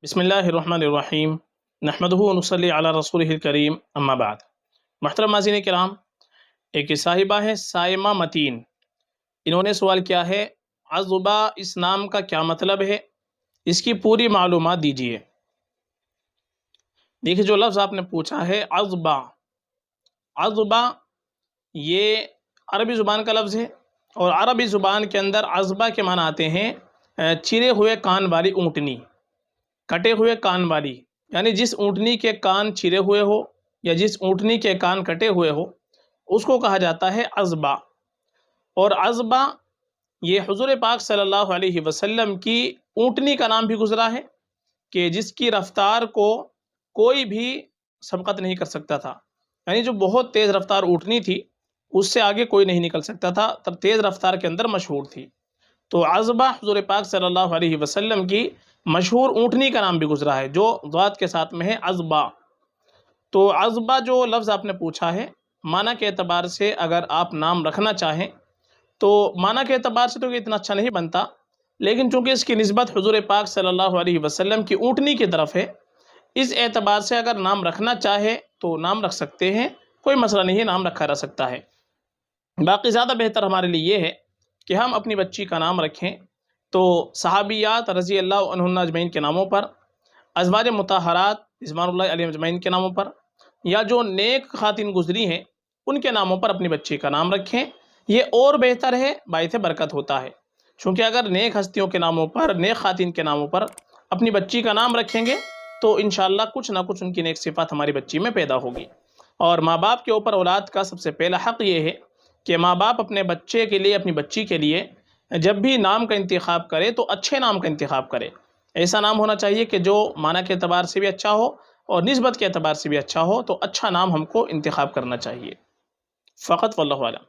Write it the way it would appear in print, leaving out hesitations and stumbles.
بسم اللہ الرحمن الرحیم نحمدہ ونصلی علی رسولہ الکریم اما بعد۔ محترم ناظرین کرام، ایک صاحبہ ہے سائمہ متین، انہوں نے سوال کیا ہے عذبہ اس نام کا کیا مطلب ہے، اس کی پوری معلومات دیجیے۔ دیکھیے جو لفظ آپ نے پوچھا ہے عذبہ، عذبہ یہ عربی زبان کا لفظ ہے، اور عربی زبان کے اندر عذبہ کے معنی آتے ہیں چرے ہوئے کان والی اونٹنی، کٹے ہوئے کان والی، یعنی جس اونٹنی کے کان چرے ہوئے ہو یا جس اونٹنی کے کان کٹے ہوئے ہو اس کو کہا جاتا ہے عذبہ۔ اور عذبہ یہ حضور پاک صلی اللہ علیہ وسلم کی اونٹنی کا نام بھی گزرا ہے کہ جس کی رفتار کو کوئی بھی سبقت نہیں کر سکتا تھا، یعنی جو بہت تیز رفتار اونٹنی تھی اس سے آگے کوئی نہیں نکل سکتا تھا، تب تیز رفتار کے اندر مشہور تھی۔ تو عذبہ حضور پاک صلی اللہ علیہ وسلم کی مشہور اونٹنی کا نام بھی گزرا ہے جو ضاد کے ساتھ میں ہے عذبہ۔ تو عذبہ جو لفظ آپ نے پوچھا ہے معنی کے اعتبار سے اگر آپ نام رکھنا چاہیں تو معنی کے اعتبار سے تو یہ اتنا اچھا نہیں بنتا، لیکن چونکہ اس کی نسبت حضور پاک صلی اللہ علیہ وسلم کی اونٹنی کی طرف ہے، اس اعتبار سے اگر نام رکھنا چاہے تو نام رکھ سکتے ہیں، کوئی مسئلہ نہیں ہے، نام رکھا جا سکتا ہے۔ باقی زیادہ بہتر ہمارے لیے یہ ہے کہ ہم اپنی بچی کا نام رکھیں تو صحابیات رضی اللہ عنہن اجمعین کے ناموں پر، ازواج مطہرات رضوان اللہ علیہم اجمعین کے ناموں پر، یا جو نیک خواتین گزری ہیں ان کے ناموں پر اپنی بچی کا نام رکھیں، یہ اور بہتر ہے، باعث برکت ہوتا ہے۔ چونکہ اگر نیک ہستیوں کے ناموں پر، نیک خواتین کے ناموں پر اپنی بچی کا نام رکھیں گے تو انشاءاللہ کچھ نہ کچھ ان کی نیک صفات ہماری بچی میں پیدا ہوگی۔ اور ماں باپ کے اوپر اولاد کا سب سے پہلا حق یہ ہے کہ ماں باپ اپنے بچے کے لیے، اپنی بچی کے لیے جب بھی نام کا انتخاب کرے تو اچھے نام کا انتخاب کرے، ایسا نام ہونا چاہیے کہ جو معنی کے اعتبار سے بھی اچھا ہو اور نسبت کے اعتبار سے بھی اچھا ہو، تو اچھا نام ہم کو انتخاب کرنا چاہیے۔ فقط واللہ اعلم۔